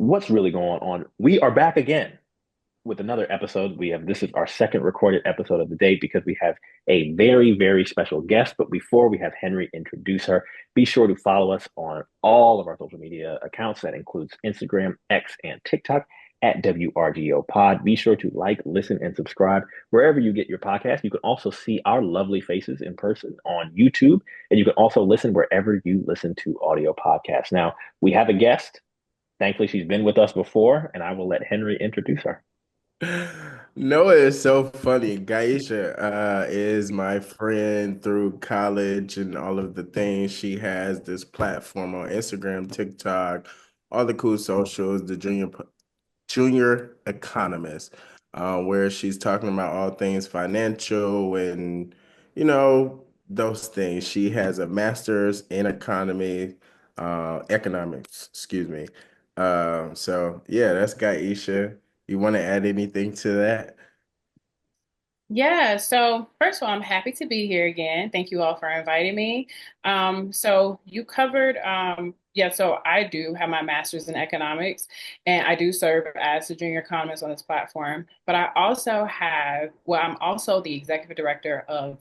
What's really going on? We are back again with another episode. This is our second recorded episode of the day because we have a very, very special guest. But before we have Henry introduce her, be sure to follow us on all of our social media accounts. That includes Instagram, X, and TikTok at WRGO Pod. Be sure to like, listen, and subscribe wherever you get your podcast. You can also see our lovely faces in person on YouTube, and you can also listen wherever you listen to audio podcasts. Now, we have a guest. Thankfully, she's been with us before, and I will let Henry introduce her. Noah is so funny. Gaisha is my friend through college and all of the things. She has this platform on Instagram, TikTok, all the cool socials, the junior economist, where she's talking about all things financial and those things. She has a master's in economics, excuse me. So yeah, that's Gaisha. You want to add anything to that? Yeah, so first of all, I'm happy to be here again. Thank you all for inviting me. So you covered, so I do have my master's in economics and I do serve as a junior economist on this platform. But I'm also the executive director of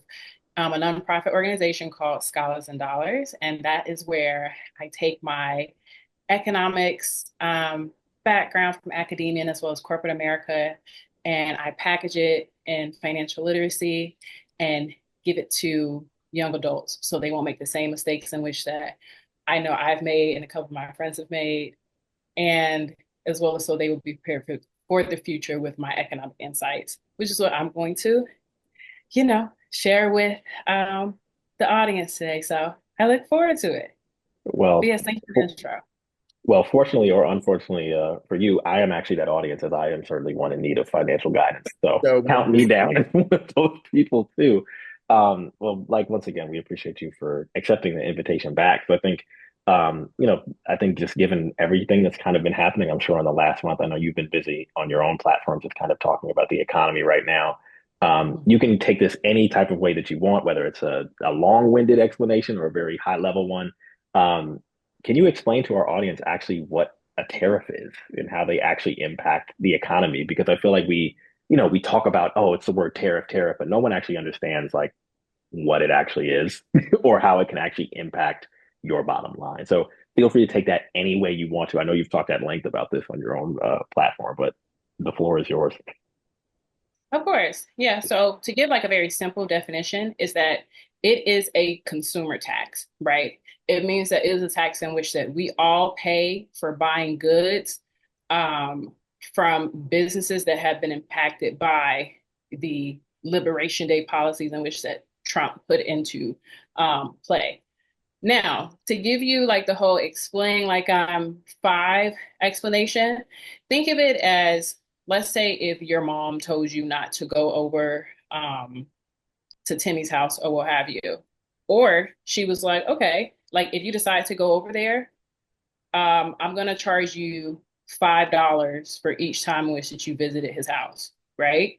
a nonprofit organization called Scholars and Dollars. And that is where I take my economics background from academia and as well as corporate America, and I package it in financial literacy and give it to young adults so they won't make the same mistakes in which that I know I've made and a couple of my friends have made, and as well as so they will be prepared for the future with my economic insights, which is what I'm going to, share with the audience today. So I look forward to it. But Well, yes, thank you for the intro. well, fortunately or unfortunately for you, I am actually that audience as I am certainly one in need of financial guidance. So So count me down as one of those people too. Well, like once again, we appreciate you for accepting the invitation back. So I think, I think just given everything that's kind of been happening, I'm sure in the last month, I know you've been busy on your own platform, just kind of talking about the economy right now. You can take this any type of way that you want, whether it's a long-winded explanation or a very high-level one. Um, can you explain to our audience actually what a tariff is and how they actually impact the economy? Because I feel like we talk about, oh, it's the word tariff, tariff, but no one actually understands like what it actually is or how it can actually impact your bottom line. So feel free to take that any way you want to. I know you've talked at length about this on your own platform, but the floor is yours. Of course. Yeah. So to give like a very simple definition is that it is a consumer tax, right? It means that it is a tax in which that we all pay for buying goods um, from businesses that have been impacted by the Liberation Day policies in which that Trump put into play. Now, to give you like the whole explain like five explanation, think of it as, let's say if your mom told you not to go over to Timmy's house or what have you, or she was like, okay, like if you decide to go over there, I'm gonna charge you $5 for each time in which that you visited his house, right?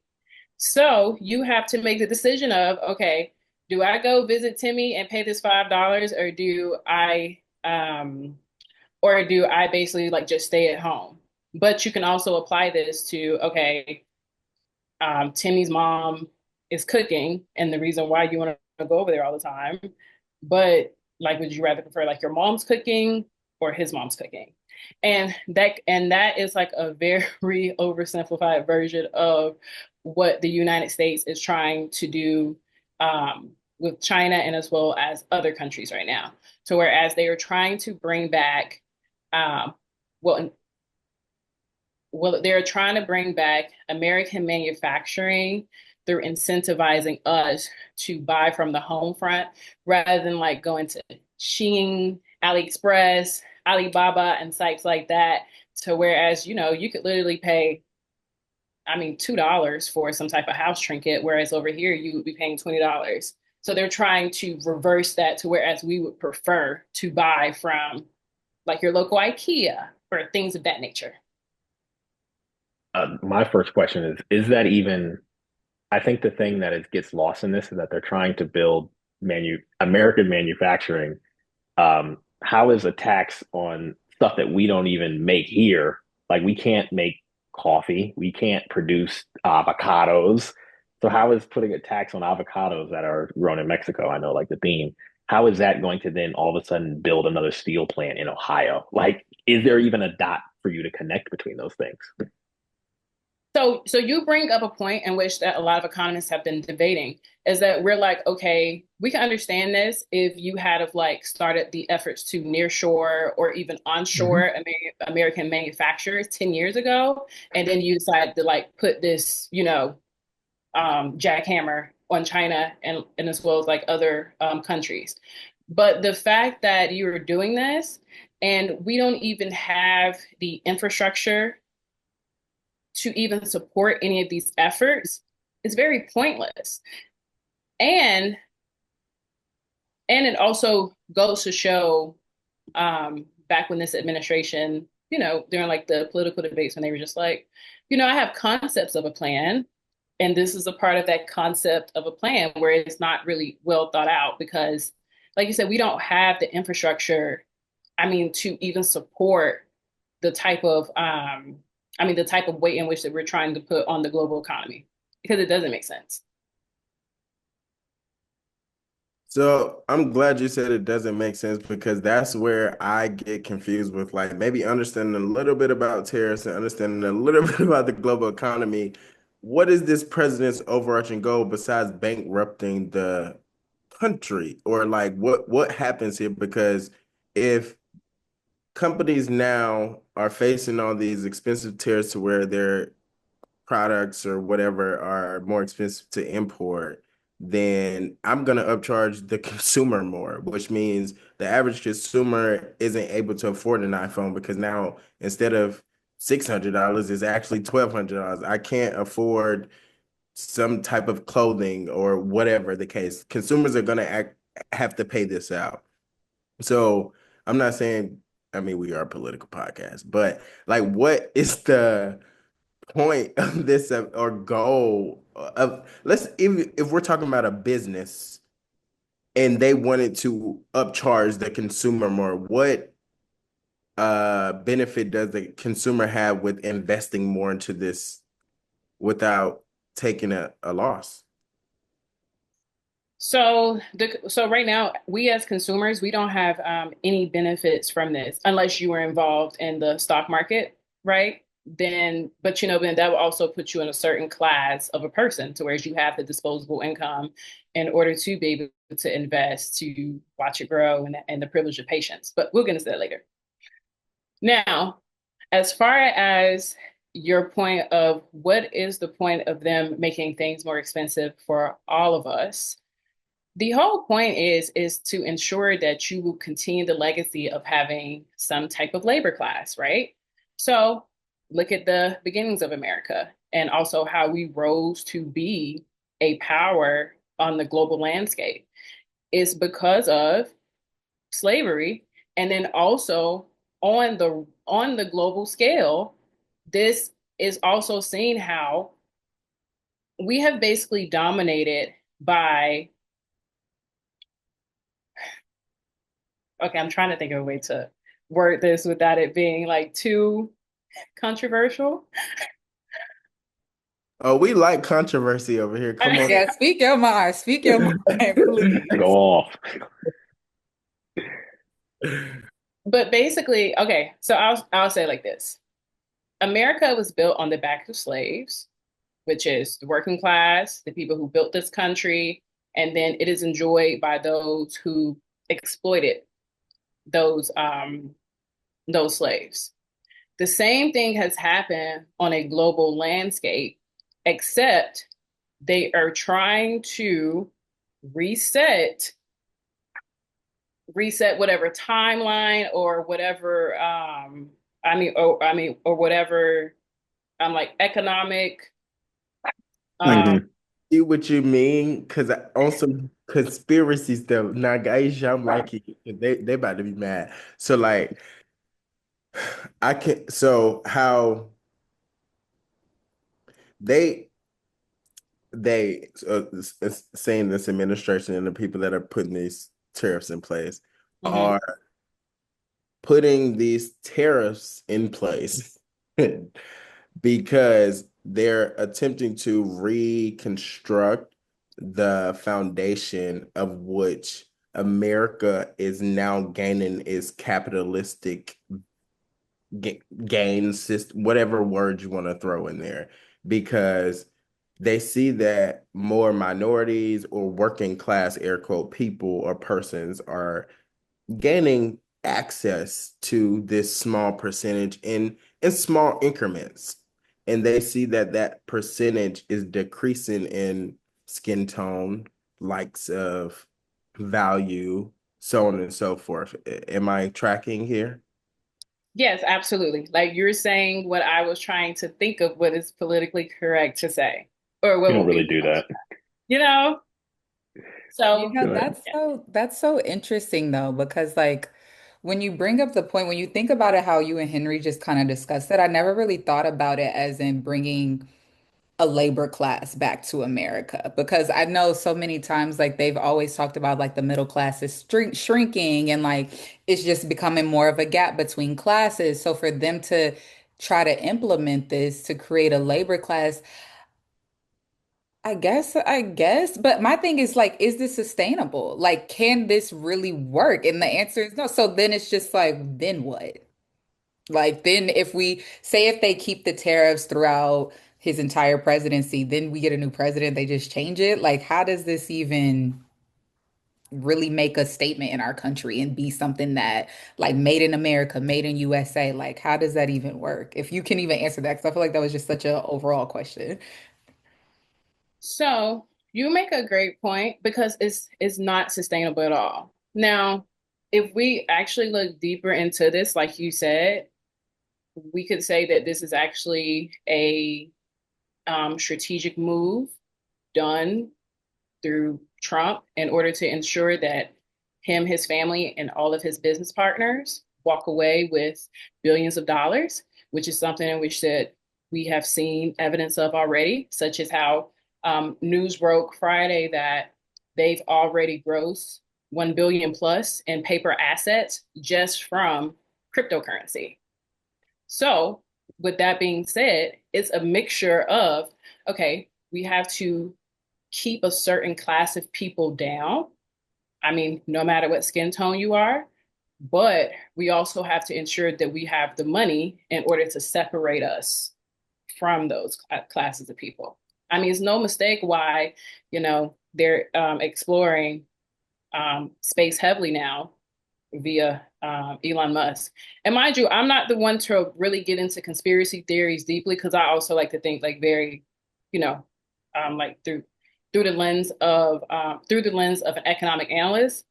So you have to make the decision of, okay, do I go visit Timmy and pay this $5 or do I basically like just stay at home? But you can also apply this to, okay, Timmy's mom is cooking and the reason why you want to go over there all the time. But like, would you rather prefer like your mom's cooking or his mom's cooking? And that is like a very oversimplified version of what the United States is trying to do with China and as well as other countries right now. So whereas they are trying to bring back, um, well, they're trying to bring back American manufacturing through incentivizing us to buy from the home front rather than like going to Shein, AliExpress, Alibaba, and sites like that. To whereas, you could literally pay, I mean, $2 for some type of house trinket, whereas over here you would be paying $20. So they're trying to reverse that to whereas we would prefer to buy from like your local IKEA or things of that nature. My first question is that even, I think the thing that it gets lost in this is that they're trying to build American manufacturing. How is a tax on stuff that we don't even make here? Like we can't make coffee, we can't produce avocados. So how is putting a tax on avocados that are grown in Mexico? I know like the theme. How is that going to then all of a sudden build another steel plant in Ohio? Like, is there even a dot for you to connect between those things? So you bring up a point in which that a lot of economists have been debating is that we're like, okay, we can understand this if you had of like started the efforts to nearshore or even onshore American manufacturers 10 years ago, and then you decide to like put this, jackhammer on China and as well as like other countries. But the fact that you're doing this and we don't even have the infrastructure to even support any of these efforts is very pointless. And and it also goes to show back when this administration, during like the political debates when they were just like, I have concepts of a plan, and this is a part of that concept of a plan where it's not really well thought out because, like you said, we don't have the infrastructure, I mean, to even support the type of the type of weight in which that we're trying to put on the global economy because it doesn't make sense. So I'm glad you said it doesn't make sense because that's where I get confused with like maybe understanding a little bit about tariffs and understanding a little bit about the global economy. What is this president's overarching goal besides bankrupting the country? Or like what happens here? Because if companies now are facing all these expensive tariffs to where their products or whatever are more expensive to import, then I'm going to upcharge the consumer more, which means the average consumer isn't able to afford an iPhone because now instead of $600, it's actually $1,200. I can't afford some type of clothing or whatever the case. Consumers are going to have to pay this out. So I'm not saying, I mean, we are a political podcast, but like, what is the point of this or goal of let's if we're talking about a business and they wanted to upcharge the consumer more, what benefit does the consumer have with investing more into this without taking a loss? So right now, we as consumers, we don't have any benefits from this unless you were involved in the stock market, right? Then that will also put you in a certain class of a person to where you have the disposable income in order to be able to invest, to watch it grow, and the privilege of patience. But we'll get into that later. Now, as far as your point of what is the point of them making things more expensive for all of us? The whole point is to ensure that you will continue the legacy of having some type of labor class, right? So look at the beginnings of America and also how we rose to be a power on the global landscape. It's because of slavery, and then also on the global scale, this is also seeing how we have basically dominated by okay, I'm trying to think of a way to word this without it being like too controversial. Oh, we like controversy over here. Come on. Yeah, speak your mind. Speak your mind, Go please. off. But basically, okay, so I'll say it like this. America was built on the back of slaves, which is the working class, the people who built this country, and then it is enjoyed by those who exploited those those slaves. The same thing has happened on a global landscape, except they are trying to reset whatever timeline or whatever or whatever like economic um Hmm. See what you mean? Because on some conspiracy stuff, now guys, I'm like, they about to be mad. So like, I can so how they saying this administration and the people that are putting these tariffs in place mhm. are putting these tariffs in place because they're attempting to reconstruct the foundation of which America is now gaining its capitalistic gain system, whatever word you want to throw in there, because they see that more minorities or working class air quote people or persons are gaining access to this small percentage in small increments, and they see that that percentage is decreasing in skin tone, likes of value, so on and so forth. Am I tracking here? Yes, absolutely. Like you're saying what I was trying to think of what is politically correct to say, or We what don't would really be, do that. you know? You So, know, Go ahead. that's so interesting though, because like when you bring up the point, when you think about it, how you and Henry just kind of discussed it, I never really thought about it as in bringing a labor class back to America, because I know so many times like they've always talked about like the middle class is shrinking and like it's just becoming more of a gap between classes. So for them to try to implement this to create a labor class, I guess, but my thing is like, is this sustainable? Like, can this really work? And the answer is no. So then it's just like, then what? Like, then if we say if they keep the tariffs throughout his entire presidency, then we get a new president, they just change it. Like, how does this even really make a statement in our country and be something that like made in America, made in USA? Like, how does that even work? If you can even answer that, because I feel like that was just such a overall question. so you make a great point because it's not sustainable at all. Now, if we actually look deeper into this, like you said, we could say that this is actually a strategic move done through Trump in order to ensure that him, his family, and all of his business partners walk away with billions of dollars, which is something in which that we have seen evidence of already, such as how news broke Friday that they've already grossed 1 billion plus in paper assets just from cryptocurrency. So, with that being said, it's a mixture of, okay, we have to keep a certain class of people down. I mean, no matter what skin tone you are, but we also have to ensure that we have the money in order to separate us from those classes of people. I mean, it's no mistake why, they're exploring space heavily now via Elon Musk. And mind you, I'm not the one to really get into conspiracy theories deeply because I also like to think like very, you know, like through the lens of an economic analyst.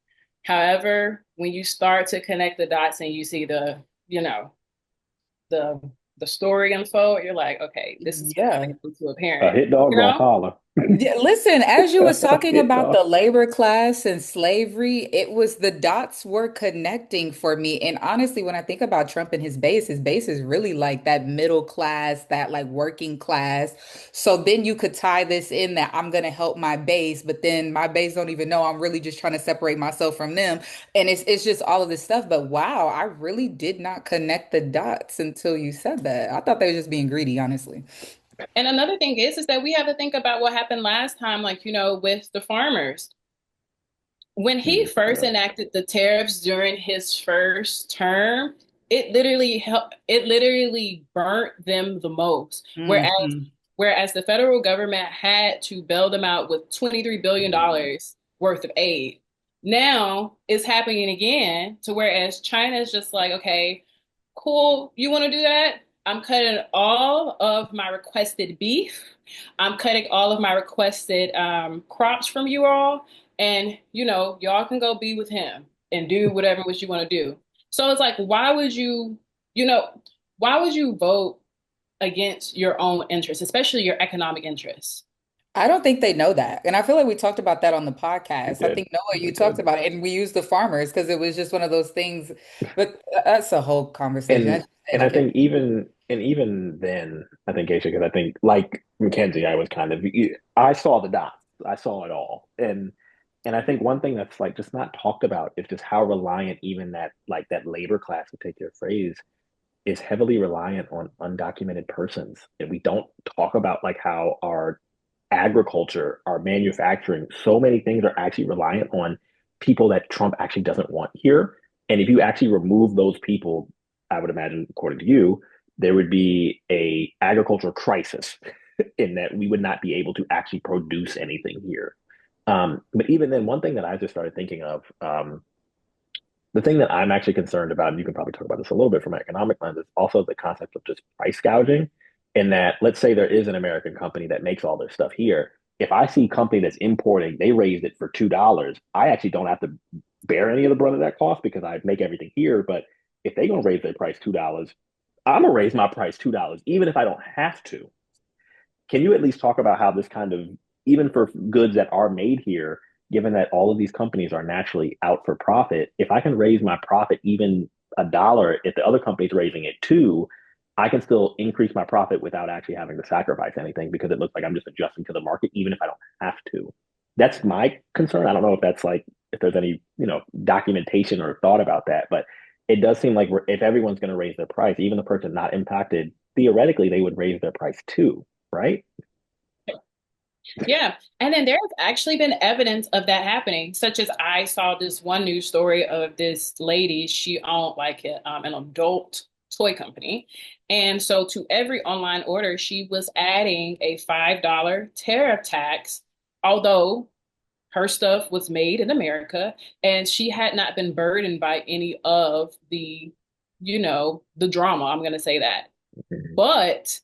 However, when you start to connect the dots and you see the the story unfold, you're like, okay, this is Yeah. becoming too A apparent. hit dog You gonna know? holler. Yeah, listen, as you was talking Hit about dog. the labor class and slavery, it was the dots were connecting for me. And honestly, when I think about Trump and his base is really like that middle class, that like working class. So then you could tie this in that I'm gonna help my base, but then my base don't even know I'm really just trying to separate myself from them. And it's just all of this stuff. But wow, I really did not connect the dots until you said that. I thought they were just being greedy, honestly. And another thing is that we have to think about what happened last time, like, with the farmers. When he first Yeah. enacted the tariffs during his first term, it literally burnt them the most. Mhm. Whereas the federal government had to bail them out with $23 billion dollars worth of aid. Now it's happening again to whereas China's just like, okay, cool, you want to do that? I'm cutting all of my requested beef. I'm cutting all of my requested crops from you all. And, y'all can go be with him and do whatever what you want to do. So it's like, you know, why would you vote against your own interests, especially your economic interests? I don't think they know that. And I feel like we talked about that on the We podcast. I did. think Noah, We you talked did. about it, and we used the farmers because it was just one of those things. But that's a whole conversation. I And just say and I like it. think even then, I think Aisha, because I think like Mackenzie, I was kind of I saw the dots. I saw it all. And I think one thing that's like just not talked about is just how reliant even that like that labor class, to take your phrase, is heavily reliant on undocumented persons. And we don't talk about like how our agriculture, our manufacturing, so many things are actually reliant on people that Trump actually doesn't want here. And if you actually remove those people, I would imagine, according to you, there would be a agricultural crisis in that we would not be able to actually produce anything here. But even then, one thing that I just started thinking of, the thing that I'm actually concerned about, and you can probably talk about this a little bit from an economic lens, is also the concept of just price gouging. In that, let's say there is an American company that makes all this stuff here. If I see a company that's importing, they raised it for $2, I actually don't have to bear any of the brunt of that cost because I make everything here. But if they're gonna raise their price $2, I'm gonna raise my price $2, even if I don't have to. Can you at least talk about how this kind of, even for goods that are made here, given that all of these companies are naturally out for profit, if I can raise my profit even $1, if the other company's raising it two, I can still increase my profit without actually having to sacrifice anything because it looks like I'm just adjusting to the market, even if I don't have to. That's my concern. I don't know if that's like, if there's any, documentation or thought about that, but it does seem like if everyone's going to raise their price, even the person not impacted, theoretically, they would raise their price too, right? Yeah. And then there's actually been evidence of that happening, such as I saw this one news story of this lady. She owned like an adult toy company. And so to every online order, she was adding a $5 tariff tax, although her stuff was made in America and she had not been burdened by any of the drama. I'm going to say that. But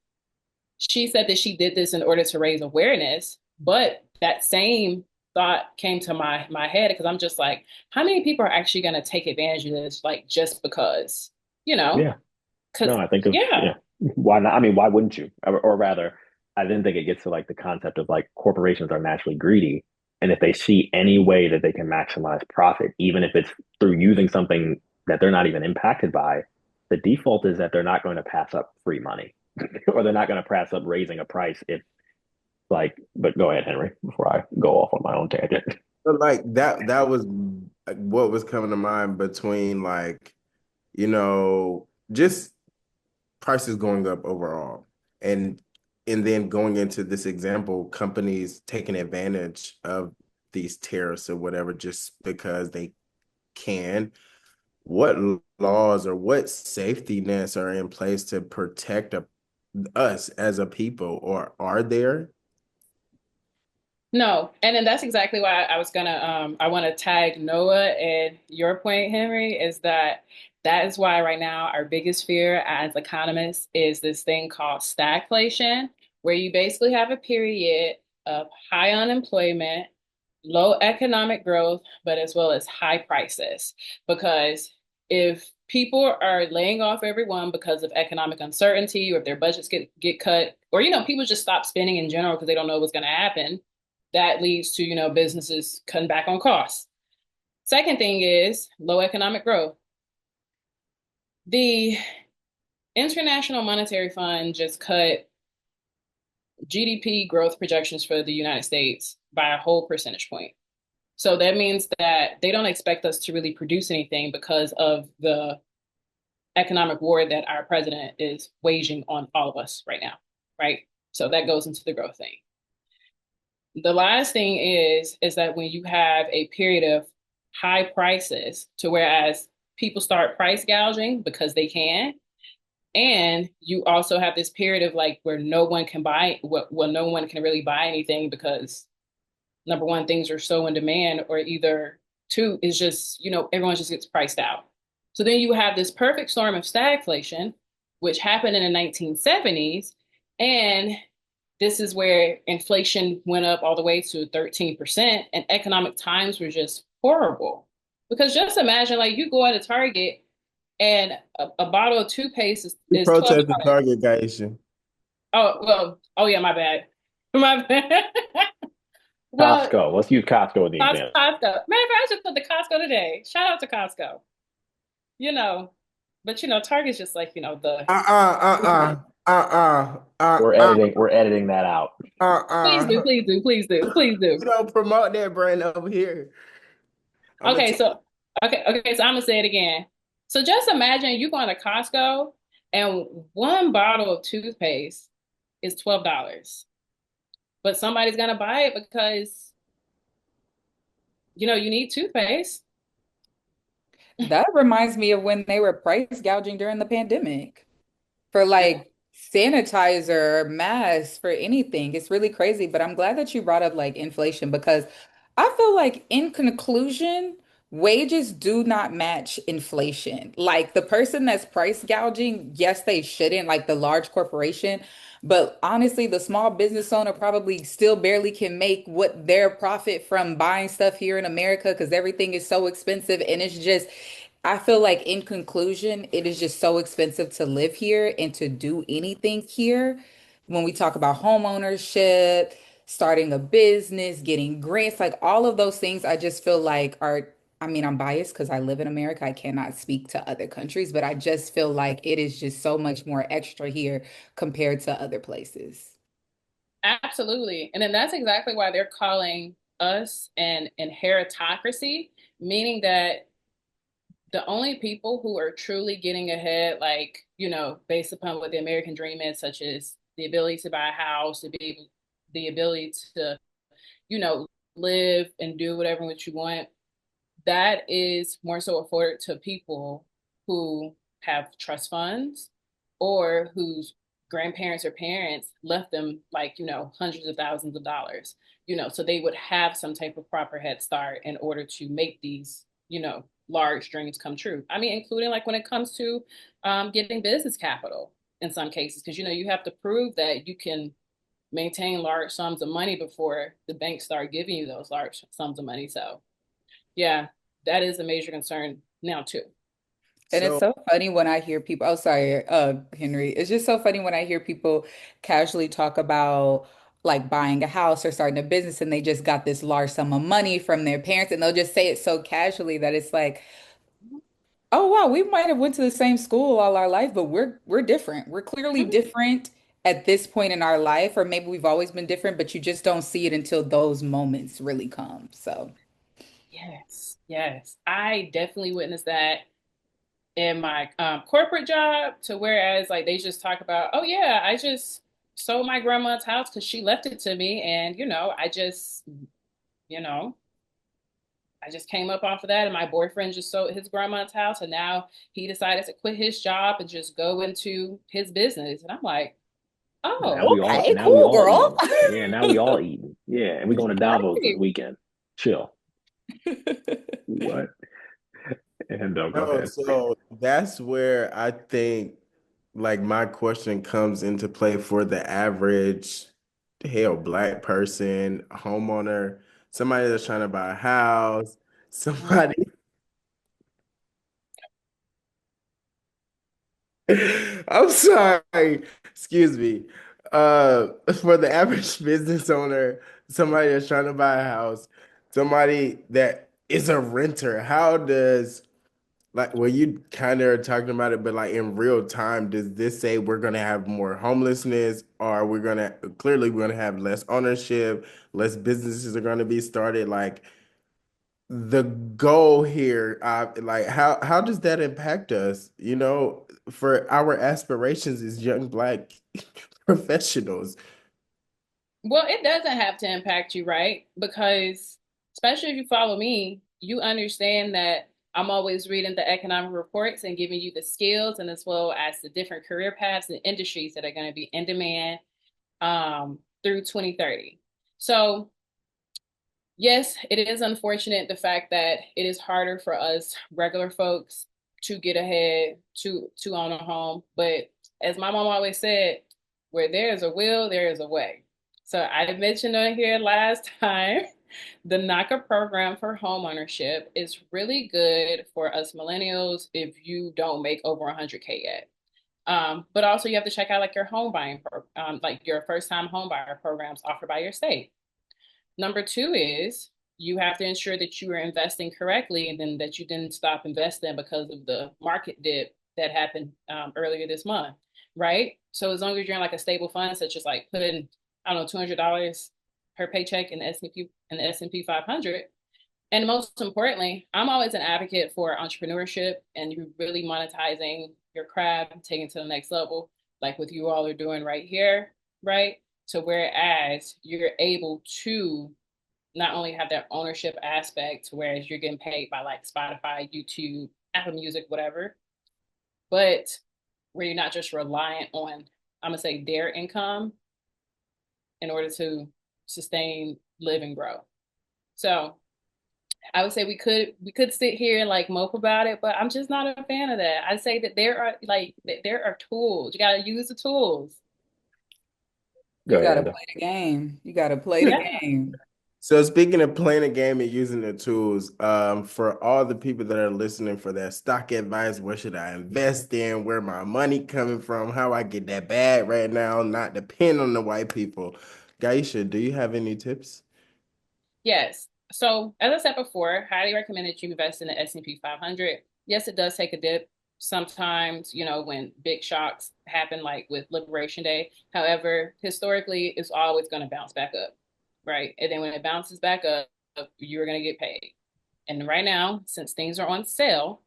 she said that she did this in order to raise awareness, but that same thought came to my head because I'm just like, how many people are actually going to take advantage of this, like just because, you know? Yeah. No, Because I think of, yeah, yeah, why not? I mean, why wouldn't you? Or rather, I didn't think it gets to like the concept of like corporations are naturally greedy. And if they see any way that they can maximize profit, even if it's through using something that they're not even impacted by, the default is that they're not going to pass up free money or they're not going to pass up raising a price if like, but go ahead, Henry, before I go off on my own tangent. But like that was what was coming to mind between like, just prices going up overall. And and then going into this example, companies taking advantage of these tariffs or whatever just because they can. What laws or what safety nets are in place to protect us as a people, or are there? no. And then that's exactly why I was gonna I want to tag Noah and your point, Henry, is that is why right now our biggest fear as economists is this thing called stagflation, where you basically have a period of high unemployment, low economic growth, but as well as high prices. Because if people are laying off everyone because of economic uncertainty, or if their budgets get cut, or people just stop spending in general because they don't know what's going to happen, that leads to businesses cutting back on costs. Second thing is low economic growth. The International Monetary Fund just cut GDP growth projections for the United States by a whole percentage point. So that means that they don't expect us to really produce anything because of the economic war that our president is waging on all of us right now, right? So that goes into the growth thing. The last thing is that when you have a period of high prices to whereas people start price gouging because they can, and you also have this period of like where no one can buy, well, no one can really buy anything because number one, things are so in demand, or either two is just, everyone just gets priced out. So then you have this perfect storm of stagflation, which happened in the 1970s. And this is where inflation went up all the way to 13%, and economic times were just horrible. Because just imagine, like, you go at a Target and a bottle of toothpaste You is protest the $12. Target guys. Oh, well, oh yeah, my bad. My bad. Well, Costco. Let's use Costco as the Costco. example. Matter of fact, I just put the Costco today. Shout out to Costco. You know, but Target's just like, We're editing that out. please do, please do, please do, please do. We don't promote that brand over here. I'm a Okay, t so okay, so I'm gonna say it again. So just imagine you going to Costco And one bottle of toothpaste is $12. But somebody's gonna buy it because, you need toothpaste. That reminds me of when they were price gouging during the pandemic for Yeah. like sanitizer or masks for anything. It's really crazy, but I'm glad that you brought up like inflation because I feel like in conclusion, wages do not match inflation. Like the person that's price gouging, yes, they shouldn't, like the large corporation, but honestly, the small business owner probably still barely can make what their profit from buying stuff here in America because everything is so expensive and it's just I feel like in conclusion, it is just so expensive to live here and to do anything here. When we talk about home ownership, starting a business, getting grants, like all of those things, I just feel like are, I mean, I'm biased because I live in America. I cannot speak to other countries, but I just feel like it is just so much more extra here compared to other places. Absolutely. And then that's exactly why they're calling us an inheritocracy, meaning that the only people who are truly getting ahead, like, based upon what the American dream is, such as the ability to buy a house, the ability to, you know, live and do whatever what you want, that is more so afforded to people who have trust funds or whose grandparents or parents left them like, hundreds of thousands of dollars, so they would have some type of proper head start in order to make these, large dreams come true. I mean, including like when it comes to getting business capital in some cases, because, you have to prove that you can maintain large sums of money before the banks start giving you those large sums of money. So, yeah, that is a major concern now too. And it's So so funny when I hear people, oh, sorry, Henry. It's just so funny when I hear people casually talk about like buying a house or starting a business and they just got this large sum of money from their parents and they'll just say it so casually that it's like, oh wow, we might have went to the same school all our life, but we're different. We're clearly Mhm. different at this point in our life, or maybe we've always been different, but you just don't see it until those moments really come. So Yes, yes. I definitely witnessed that in my corporate job, to whereas like they just talk about, oh yeah, I just sold my grandma's house because she left it to me, and you know, I just came up off of that, and my boyfriend just sold his grandma's house, and now he decided to quit his job and just go into his business, and I'm like, oh, okay, Now we cool, all girl. eating. Yeah, now we all eating. Yeah, and we going to Davos this right. weekend. Chill. What? And go no, ahead. so that's where I think like my question comes into play for the average, hell, black person, homeowner, somebody that's trying to buy a house, somebody. I'm sorry, excuse me. For the average business owner, somebody that's trying to buy a house, somebody that is a renter, how does like, well, you kind of are talking about it, but like in real time, does this say we're gonna have more homelessness, or we're gonna clearly we're gonna have less ownership, less businesses are gonna be started? Like the goal here, like how does that impact us? You know, for our aspirations as young black professionals. Well, it doesn't have to impact you, right? Because especially if you follow me, you understand that I'm always reading the economic reports and giving you the skills and as well as the different career paths and industries that are going to be in demand through 2030. So yes, it is unfortunate the fact that it is harder for us regular folks to get ahead to own a home. But as my mom always said, where there is a will, there is a way. So I mentioned on here last time, the NACA program for homeownership is really good for us millennials if you don't make over 100K yet. But also you have to check out like your home buying, like your first time home buyer programs offered by your state. Number two is you have to ensure that you are investing correctly and then that you didn't stop investing because of the market dip that happened earlier this month, right? So as long as you're in like a stable fund, such as like putting, I don't know, $200 per paycheck in the S&P 500. And most importantly, I'm always an advocate for entrepreneurship and you really monetizing your craft, take it to the next level, like what you all are doing right here, right? To whereas you're able to not only have that ownership aspect, whereas you're getting paid by like Spotify, YouTube, Apple Music, whatever, but where you're not just reliant on, I'm gonna say, their income in order to sustain, live, and grow. So I would say we could sit here and like mope about it, but I'm just not a fan of that. I say that there are tools. You gotta use the tools. Go You ahead, gotta Ando. play the game. You gotta play the Yeah. game. So speaking of playing a game and using the tools, for all the people that are listening for that stock advice, what should I invest in? Where my money coming from? How I get that bag right now? Not depend on the white people. Gaisha, do you have any tips? Yes. So as I said before, highly recommend that you invest in the S&P 500. Yes, it does take a dip sometimes, when big shocks happen, like with Liberation Day. However, historically, it's always going to bounce back up, right? And then when it bounces back up, you're going to get paid. And right now, since things are on sale,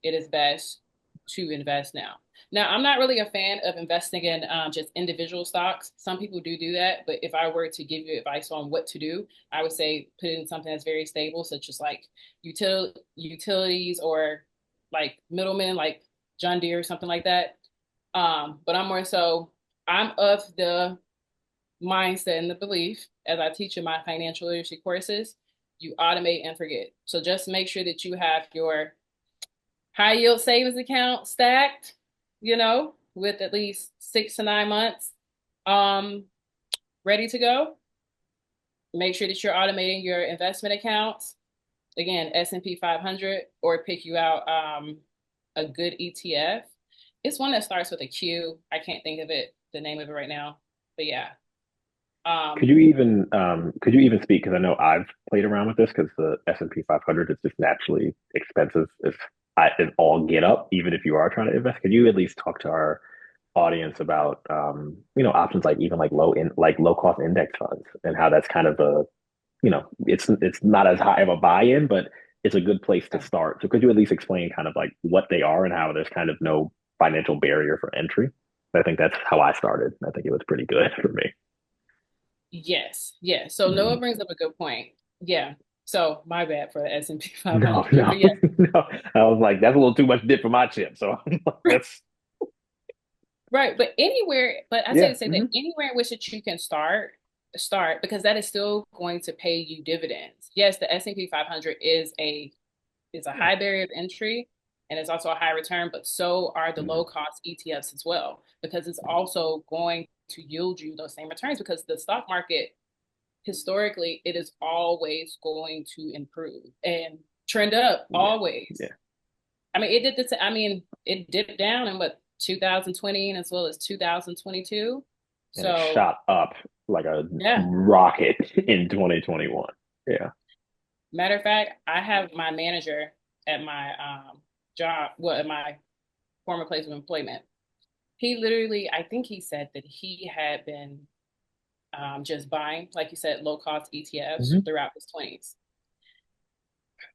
it is best to invest now. Now, I'm not really a fan of investing in just individual stocks. Some people do that, but if I were to give you advice on what to do, I would say put it in something that's very stable, such as like utilities or like middlemen, like John Deere or something like that. But I'm of the mindset and the belief, as I teach in my financial literacy courses, you automate and forget. So just make sure that you have your high yield savings account stacked, with at least 6 to 9 months um, ready to go. Make sure that you're automating your investment accounts. Again, S&P 500, or pick you out a good ETF. It's one that starts with a Q. I can't think of the name of it right now, but yeah. Could Um, you even speak? Because I know I've played around with this because the S&P 500 is just naturally expensive if all get up, even if you are trying to invest. Could you at least talk to our audience about options like even like low cost index funds and how that's kind of it's not as high of a buy-in, but it's a good place to start. So could you at least explain kind of like what they are and how there's kind of no financial barrier for entry? I think that's how I started. I think it was pretty good for me. yes, yes. So Noah Mhm. brings up a good point. Yeah. So my bad for the S&P No, 500, no, but yeah. no. I was like, that's a little too much dip for my chip. So I'm like, let's, Right, but I say yeah. to say that Hmm. anywhere in which that you can start because that is still going to pay you dividends. Yes, the S&P 500 is a high barrier of entry and it's also a high return, but so are the low cost ETFs as well because it's also going to yield you those same returns because the stock market historically it is always going to improve and trend up Yeah, always. yeah. I mean, it dipped down in what 2020 and as well as 2022. And it So shot up like a yeah, rocket in 2021. Yeah. matter of fact, I have my manager at my job, well, at my former place of employment. He literally, I think he said that he had been just buying, like you said, low cost ETFs Hmm. throughout his 20s.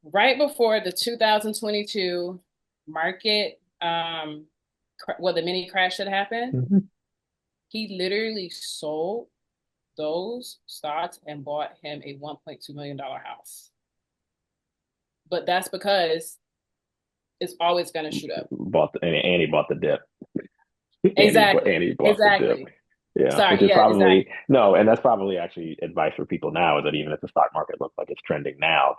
Right before the 2022 market, the mini crash that happened, Hmm. he literally sold those stocks and bought him a $1.2 million house. But that's because it's always going to shoot up. And he bought the dip. Exactly. And he bought the dip. Exactly. Yeah, which Sorry. is Yeah, probably exactly. no, and that's probably actually advice for people now is that even if the stock market looks like it's trending now,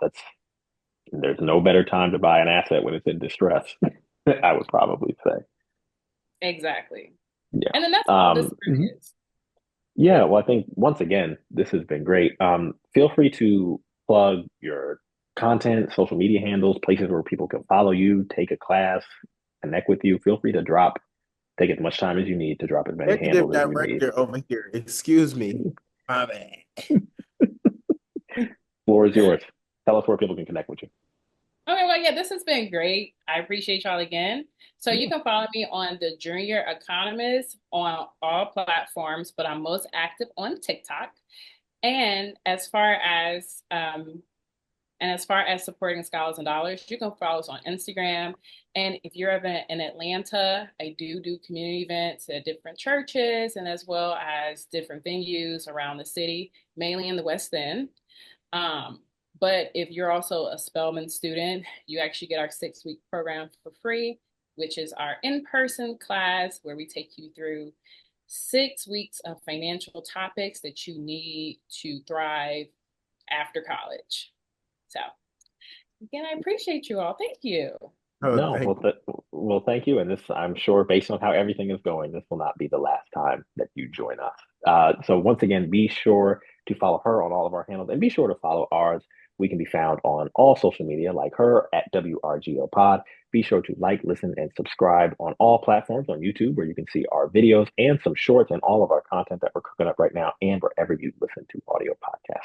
there's no better time to buy an asset when it's in distress. I would probably say. Exactly. Yeah. And then that's all this Mhm. really is. Yeah, well, I think once again, this has been great. Feel free to plug your content, social media handles, places where people can follow you, take a class, connect with you. Feel free to take as much time as you need to drop as many Executive handles as you need. director over here. Excuse me. My bad. Floor is yours. Tell us where people can connect with you. Okay, well, yeah, this has been great. I appreciate y'all again. So you Yeah. can follow me on the Junior Economist on all platforms, but I'm most active on TikTok. And as far as And as far as supporting Scholars and Dollars, you can follow us on Instagram. And if you're ever in Atlanta, I do community events at different churches and as well as different venues around the city, mainly in the West End. Um, but if you're also a Spelman student, you actually get our 6-week program for free, which is our in-person class where we take you through 6 weeks of financial topics that you need to thrive after college. So again, I appreciate you all. Thank you. Oh, No, thank well, thank you. And this, I'm sure, based on how everything is going, this will not be the last time that you join us. So once again, be sure to follow her on all of our handles, and be sure to follow ours. We can be found on all social media, like her at WRGO Pod. Be sure to like, listen, and subscribe on all platforms on YouTube, where you can see our videos and some shorts and all of our content that we're cooking up right now, and wherever you listen to audio podcasts.